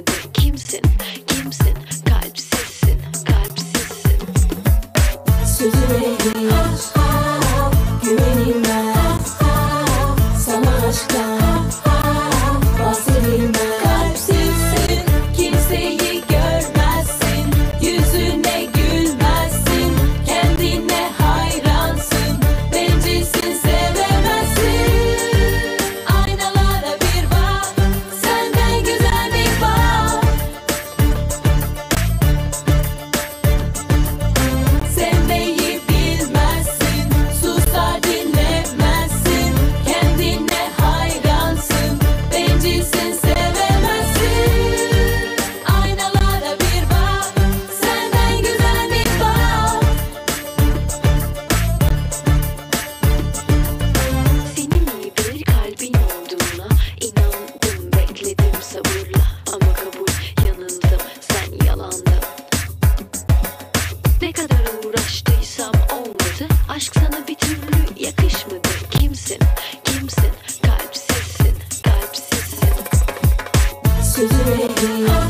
de kimsin, kimsin, kalpsizsin, kalpsizsin. Sözüme hiç güvenilmez, sana aşktan bahsedilmez. Kalpsizsin, kimseyi görmezsin, yüzüne gülmezsin, kendine hayransın, bencilsin, sevemezsin. Aynalara bir bak, senden güzel bir bak. Sevmeyi bilmezsin, susar dinlemezsin, kendine hayransın, bencilsin, sevemezsin. Aynalara bir bak, senden güzel bir bak. Senin iyi bir kalbin olduğuna inandım, bekledim sabırla. Ama kabul, yanıldım, sen yalandın. Ne kadar uğraştıysam olmadı. Aşk sana bir türlü yakışmadı. Kimsin, kimsin, kalpsizsin, kalpsizsin. Sözüme hiç